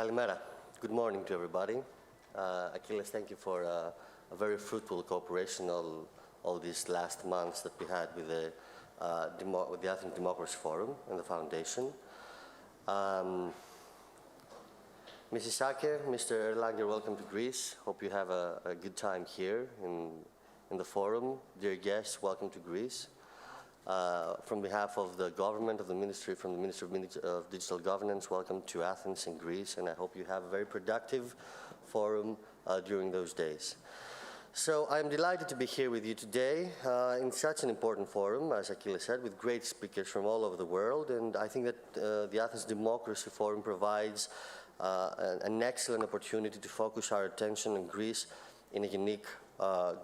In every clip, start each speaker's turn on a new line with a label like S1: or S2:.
S1: Kalimera. Good morning to everybody. Achilles, thank you for a very fruitful cooperation all these last months that we had with the Athens Democracy Forum and the Foundation. Mrs. Schaake, Mr. Erlanger, welcome to Greece. Hope you have a good time here in the forum. Dear guests, welcome to Greece. From behalf of the government, of the Ministry, from the Ministry of Digital Governance, welcome to Athens and Greece, and I hope you have a very productive forum during those days. So I'm delighted to be here with you today in such an important forum, as Achilles said, with great speakers from all over the world, and I think that the Athens Democracy Forum provides an excellent opportunity to focus our attention on Greece in a unique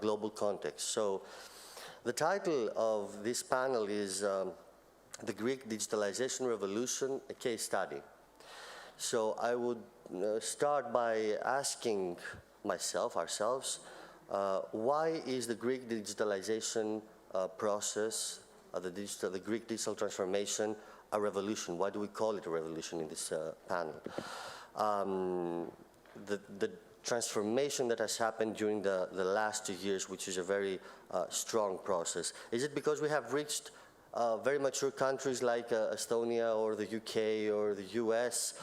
S1: global context. So the title of this panel is The Greek Digitalization Revolution, a Case Study. So I would start by asking myself, ourselves, why is the Greek digitalization process, the Greek digital transformation, a revolution? Why do we call it a revolution in this panel? The transformation that has happened during the last 2 years, which is a very strong process. Is it because we have reached very mature countries like Estonia or the UK or the US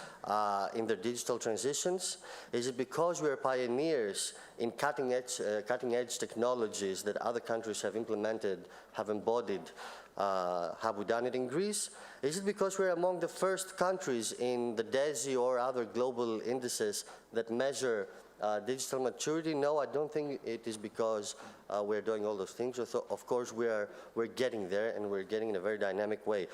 S1: in their digital transitions? Is it because we are pioneers in cutting edge technologies that other countries have implemented, have embodied? Have we done it in Greece? Is it because we're among the first countries in the DESI or other global indices that measure digital maturity? No, I don't think it is because we're doing all those things. Of course, we're getting there, and we're getting in a very dynamic way.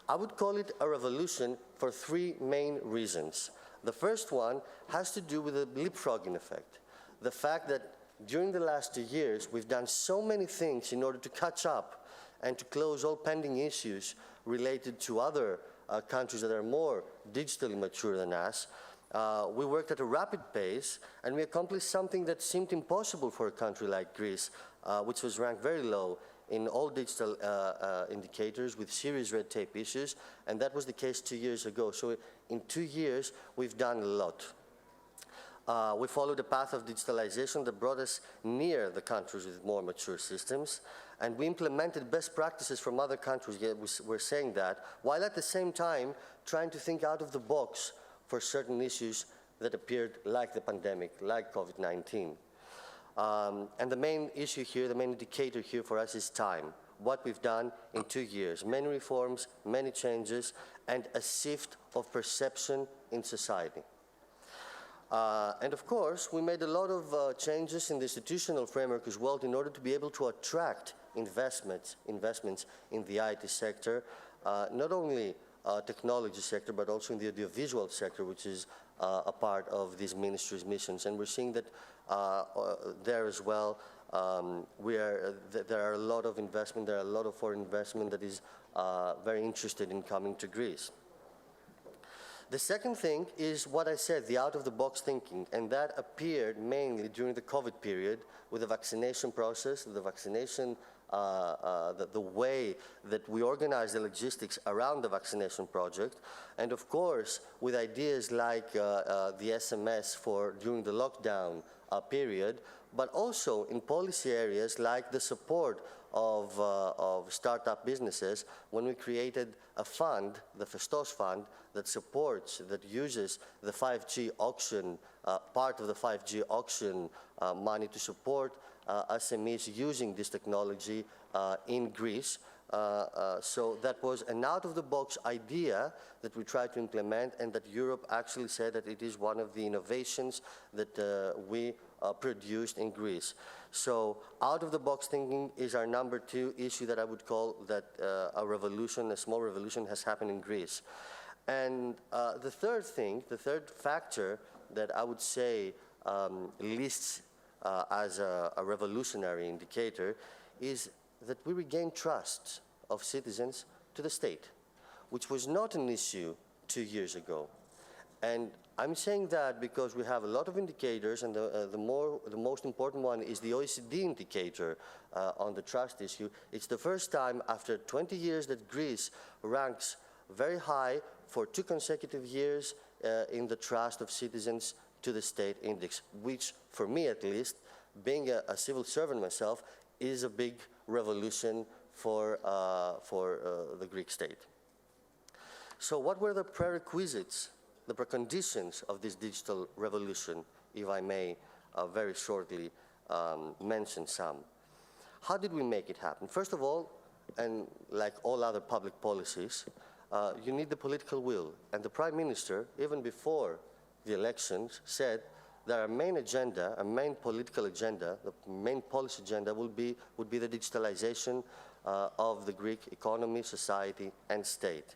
S1: I would call it a revolution for 3 main reasons. The first one has to do with the leapfrogging effect. The fact that during the last 2 years, we've done so many things in order to catch up and to close all pending issues related to other countries that are more digitally mature than us. We worked at a rapid pace, and we accomplished something that seemed impossible for a country like Greece, which was ranked very low in all digital indicators with serious red tape issues, and that was the case 2 years ago. So in 2 years, we've done a lot. We followed a path of digitalization that brought us near the countries with more mature systems, and we implemented best practices from other countries, we're saying that, while at the same time trying to think out of the box for certain issues that appeared like the pandemic, like COVID-19. And the main issue here, the main indicator here for us is time. What we've done in 2 years. Many reforms, many changes, and a shift of perception in society. And of course, we made a lot of changes in the institutional framework as well in order to be able to attract investments in the IT sector, not only technology sector, but also in the audiovisual sector, which is a part of this ministry's missions. And we're seeing that there as well, there are a lot of investment, there are a lot of foreign investment that is very interested in coming to Greece. The second thing is what I said, the out-of-the-box thinking, and that appeared mainly during the COVID period with the vaccination process, the vaccination, the way that we organize the logistics around the vaccination project, and of course with ideas like the SMS during the lockdown period, but also in policy areas like the support of startup businesses when we created a fund, the Festos Fund, that supports, that uses the 5G auction, part of the 5G auction money to support SMEs using this technology in Greece. So that was an out-of-the-box idea that we tried to implement, and that Europe actually said that it is one of the innovations that we produced in Greece. So out-of-the-box thinking is our number 2 issue that I would call that a revolution, a small revolution has happened in Greece. And the third thing, the third factor that I would say lists as a revolutionary indicator is that we regain trust of citizens to the state, which was not an issue 2 years ago. And I'm saying that because we have a lot of indicators, and the most important one is the OECD indicator on the trust issue. It's the first time after 20 years that Greece ranks very high for 2 consecutive years in the trust of citizens to the state index, which, for me at least, being a civil servant myself, is a big revolution for the Greek state. So what were the prerequisites, the preconditions of this digital revolution, if I may very shortly mention some? How did we make it happen? First of all, and like all other public policies, you need the political will. And the Prime Minister, even before the elections, said that our main agenda, our main political agenda, the main policy agenda would be the digitalization of the Greek economy, society, and state.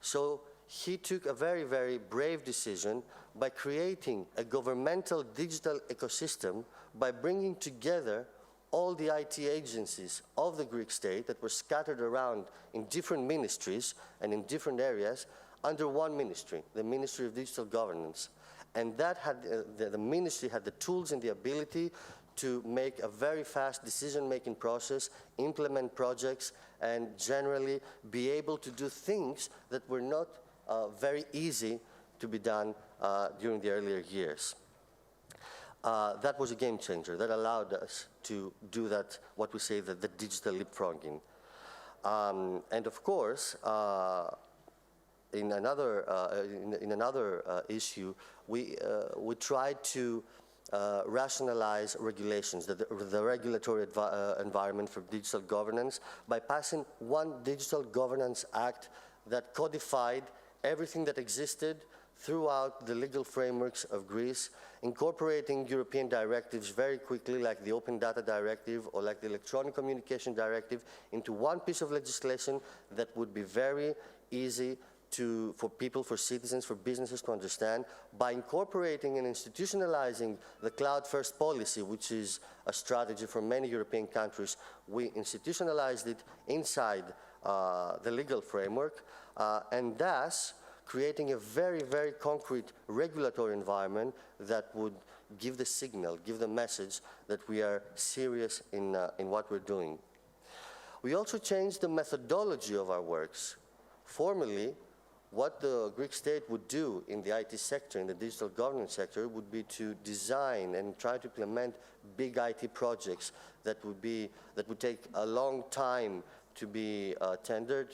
S1: So he took a very, very brave decision by creating a governmental digital ecosystem by bringing together all the IT agencies of the Greek state that were scattered around in different ministries and in different areas under one ministry, the Ministry of Digital Governance. And that had, the ministry had the tools and the ability to make a very fast decision-making process, implement projects, and generally be able to do things that were not very easy to be done during the earlier years. That was a game changer. That allowed us to do that, what we say, the digital leapfrogging. And of course, in another issue, we tried to rationalize regulations, the regulatory environment for digital governance, by passing one Digital Governance Act that codified everything that existed throughout the legal frameworks of Greece, incorporating European directives very quickly, like the Open Data Directive or like the Electronic Communication Directive, into one piece of legislation that would be very easy for people, for citizens, for businesses to understand, by incorporating and institutionalizing the cloud-first policy, which is a strategy for many European countries. We institutionalized it inside the legal framework, and thus creating a very, very concrete regulatory environment that would give the signal, give the message that we are serious in what we're doing. We also changed the methodology of our works. Formerly, what the Greek state would do in the IT sector, in the digital governance sector, would be to design and try to implement big IT projects that would take a long time to be tendered,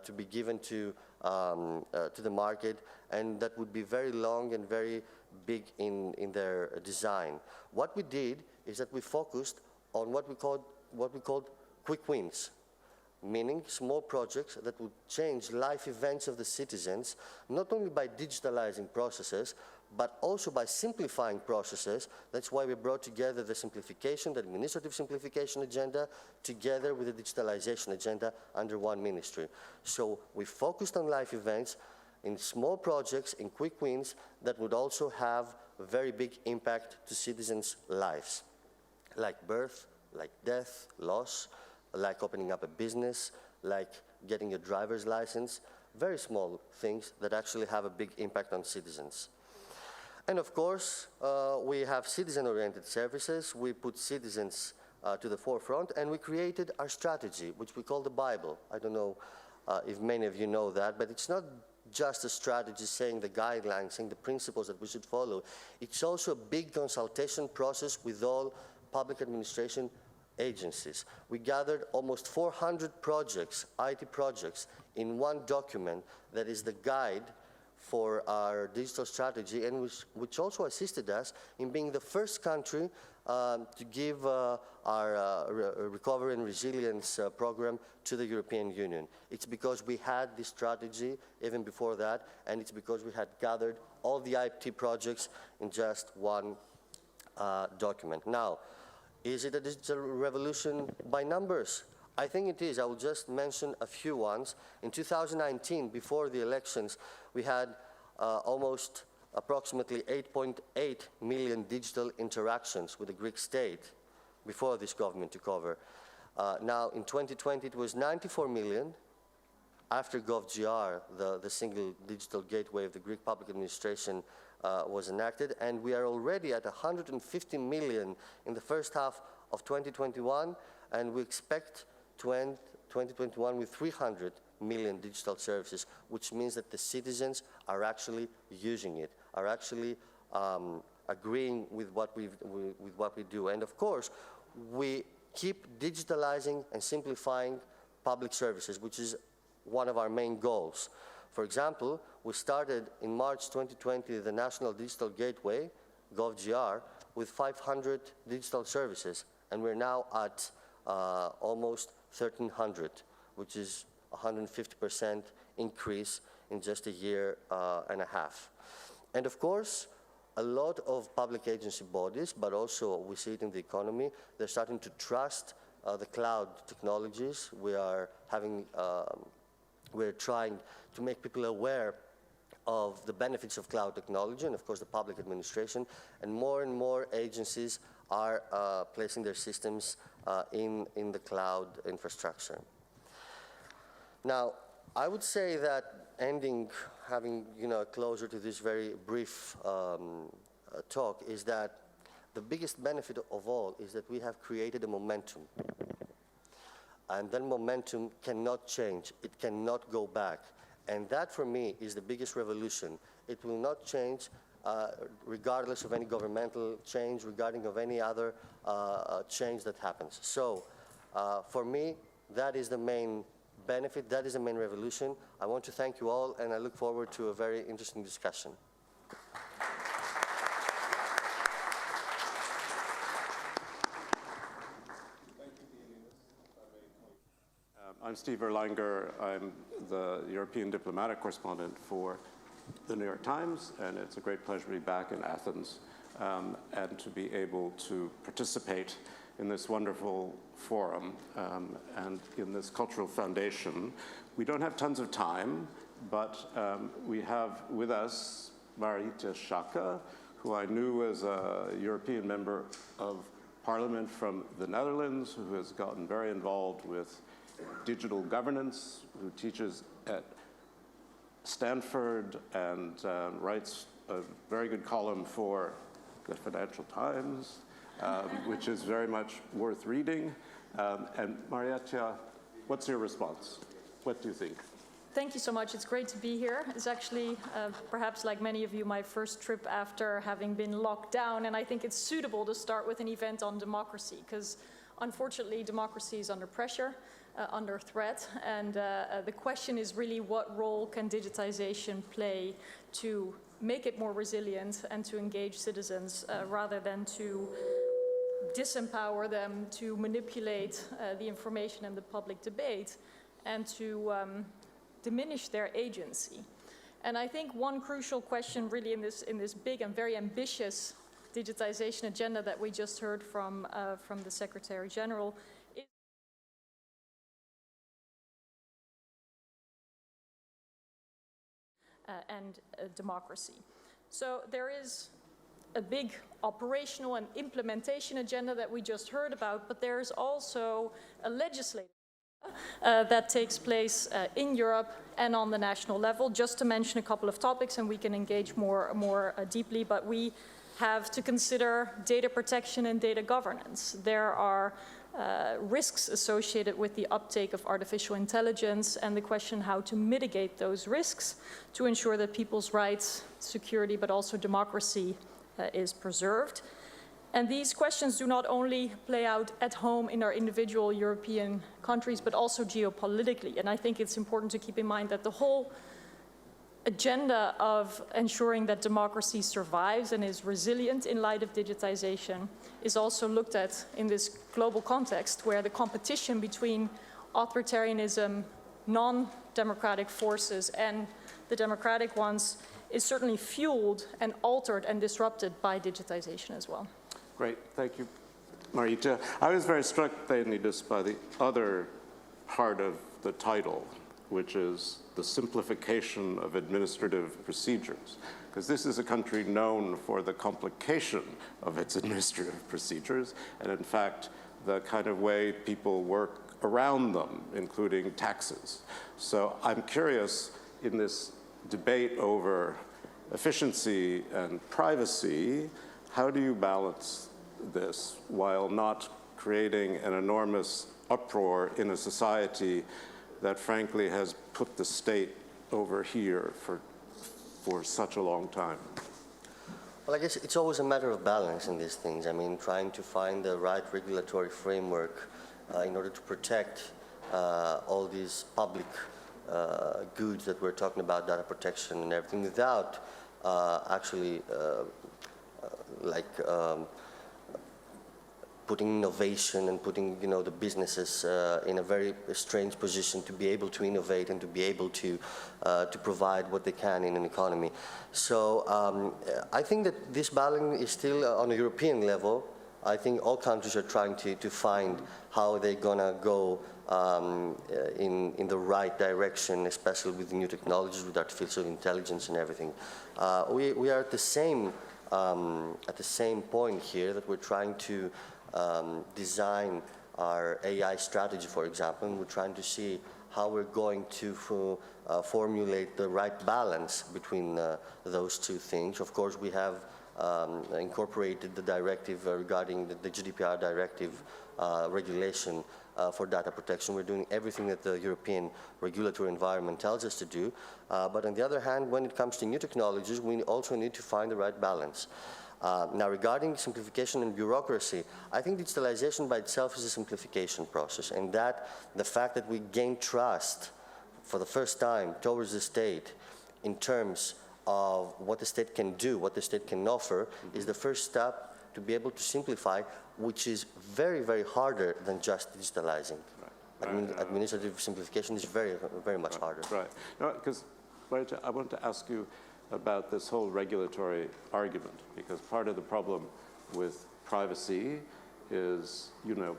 S1: to be given to the market, and that would be very long and very big in their design. What we did is that we focused on what we called quick wins, meaning small projects that would change life events of the citizens, not only by digitalizing processes, but also by simplifying processes. That's why we brought together the simplification, the administrative simplification agenda, together with the digitalization agenda under one ministry. So we focused on life events in small projects, in quick wins, that would also have a very big impact to citizens' lives, like birth, like death, loss, like opening up a business, like getting a driver's license, very small things that actually have a big impact on citizens. And of course, we have citizen-oriented services. We put citizens to the forefront, and we created our strategy, which we call the Bible. I don't know if many of you know that, but it's not just a strategy saying the guidelines, saying the principles that we should follow. It's also a big consultation process with all public administration agencies. We gathered almost 400 projects, IT projects, in one document that is the guide for our digital strategy, and which also assisted us in being the first country to give our recovery and resilience program to the European Union. It's because we had this strategy even before that, and it's because we had gathered all the IT projects in just one document. Now, is it a digital revolution by numbers? I think it is. I will just mention a few ones. In 2019, before the elections, we had almost approximately 8.8 million digital interactions with the Greek state before this government took over. Now, in 2020, it was 94 million. After GovGR, the single digital gateway of the Greek public administration was enacted, and we are already at 150 million in the first half of 2021, and we expect to end 2021 with 300 million digital services, which means that the citizens are actually using it, are actually agreeing with what we do. And of course, we keep digitalizing and simplifying public services, which is one of our main goals. For example, we started in March 2020 the National Digital Gateway, GovGR, with 500 digital services, and we're now at almost 1,300, which is 150% increase in just a year and a half. And of course, a lot of public agency bodies, but also we see it in the economy, they're starting to trust the cloud technologies. We're trying to make people aware of the benefits of cloud technology and, of course, the public administration. And more agencies are placing their systems in the cloud infrastructure. Now, I would say that having closer to this very brief talk, is that the biggest benefit of all is that we have created a momentum. And that momentum cannot change. It cannot go back. And that, for me, is the biggest revolution. It will not change regardless of any governmental change, regarding of any other change that happens. So, for me, that is the main benefit, that is the main revolution. I want to thank you all, and I look forward to a very interesting discussion.
S2: I'm Steve Erlanger. I'm the European diplomatic correspondent for the New York Times, and it's a great pleasure to be back in Athens and to be able to participate in this wonderful forum and in this cultural foundation. We don't have tons of time, but we have with us Marietje Schaake, who I knew as a European member of Parliament from the Netherlands, who has gotten very involved with digital governance, who teaches at Stanford and writes a very good column for the Financial Times, which is very much worth reading. And Marietje, what's your response? What do you think?
S3: Thank you so much. It's great to be here. It's actually, perhaps like many of you, my first trip after having been locked down, and I think it's suitable to start with an event on democracy, because unfortunately democracy is under pressure, under threat, and the question is really, what role can digitization play to make it more resilient and to engage citizens rather than to disempower them, to manipulate the information and the public debate, and to diminish their agency. And I think one crucial question really in this big and very ambitious digitization agenda that we just heard from the Secretary General is and democracy. So there is a big operational and implementation agenda that we just heard about, but there's also a legislative that takes place in Europe and on the national level. Just to mention a couple of topics, and we can engage more deeply, but we have to consider data protection and data governance. There are risks associated with the uptake of artificial intelligence, and the question how to mitigate those risks to ensure that people's rights, security, but also democracy is preserved. And these questions do not only play out at home in our individual European countries, but also geopolitically. And I think it's important to keep in mind that the whole agenda of ensuring that democracy survives and is resilient in light of digitization is also looked at in this global context, where the competition between authoritarianism, non-democratic forces, and the democratic ones is certainly fueled and altered and disrupted by digitization as well.
S2: Great, thank you, Marita. I was very struck, Leonidas, by the other part of the title, which is the simplification of administrative procedures, because this is a country known for the complication of its administrative procedures, and in fact, the kind of way people work around them, including taxes. So I'm curious, in this debate over efficiency and privacy, how do you balance this while not creating an enormous uproar in a society that frankly has put the state over here for such a long time?
S1: Well, I guess it's always a matter of balance in these things. I mean, trying to find the right regulatory framework in order to protect all these public goods that we're talking about, data protection and everything, without actually putting innovation and putting, the businesses in a very strange position to be able to innovate and to be able to provide what they can in an economy. So I think that this balance is still on a European level. I think all countries are trying to find how they're gonna go in the right direction, especially with new technologies, with artificial intelligence and everything. We are at the same point here, that we're trying to design our AI strategy, for example, and we're trying to see how we're going to formulate the right balance between those two things. Of course, we have incorporated the directive regarding the GDPR directive regulation for data protection. We're doing everything that the European regulatory environment tells us to do. But on the other hand, when it comes to new technologies, we also need to find the right balance. Now, regarding simplification and bureaucracy, I think digitalization by itself is a simplification process, and that the fact that we gain trust for the first time towards the state in terms of what the state can do, what the state can offer, is the first step to be able to simplify, which is very, very harder than just digitalizing. Right. Administrative simplification is very, very much harder.
S2: Right. No, because Marietje, I want to ask you about this whole regulatory argument, because part of the problem with privacy is,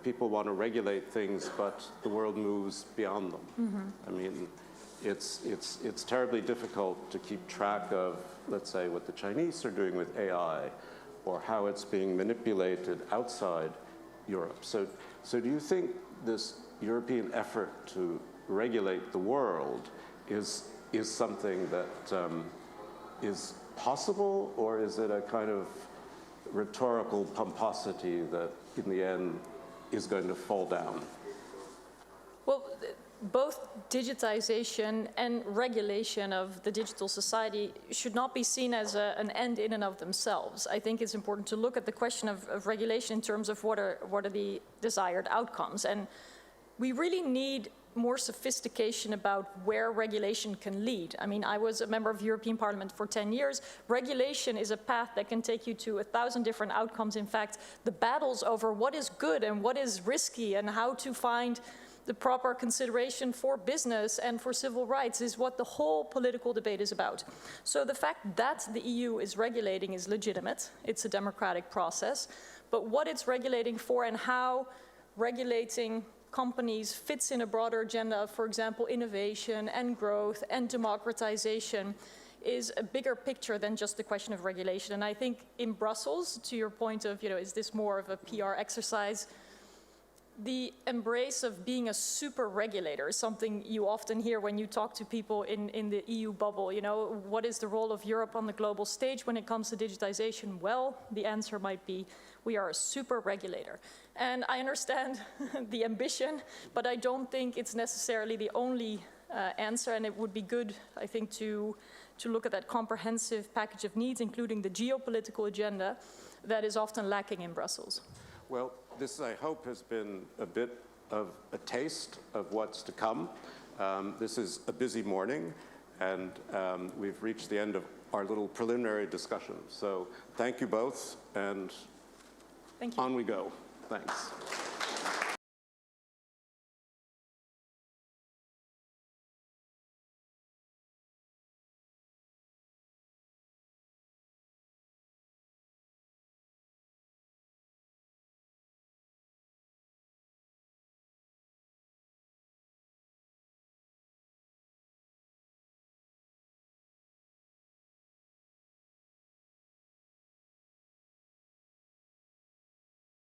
S2: people want to regulate things, but the world moves beyond them. Mm-hmm. I mean, it's terribly difficult to keep track of, let's say, what the Chinese are doing with AI, or how it's being manipulated outside Europe. So do you think this European effort to regulate the world is something that is possible, or is it a kind of rhetorical pomposity that in the end is going to fall down?
S3: Well, both digitization and regulation of the digital society should not be seen as an end in and of themselves. I think it's important to look at the question of regulation in terms of what are the desired outcomes. And we really need more sophistication about where regulation can lead. I mean, I was a member of the European Parliament for 10 years. Regulation is a path that can take you to 1,000 different outcomes. In fact, the battles over what is good and what is risky and how to find the proper consideration for business and for civil rights is what the whole political debate is about. So the fact that the EU is regulating is legitimate. It's a democratic process. But what it's regulating for and how regulating companies fits in a broader agenda, for example, innovation and growth and democratization, is a bigger picture than just the question of regulation. And I think in Brussels, to your point of, is this more of a PR exercise? The embrace of being a super regulator is something you often hear when you talk to people in the EU bubble. What is the role of Europe on the global stage when it comes to digitization? Well, the answer might be, we are a super regulator. And I understand the ambition, but I don't think it's necessarily the only answer, and it would be good, I think, to look at that comprehensive package of needs, including the geopolitical agenda that is often lacking in Brussels.
S2: Well, this, I hope, has been a bit of a taste of what's to come. This is a busy morning, and we've reached the end of our little preliminary discussion. So thank you both, and
S3: thank you.
S2: On we go. Thanks.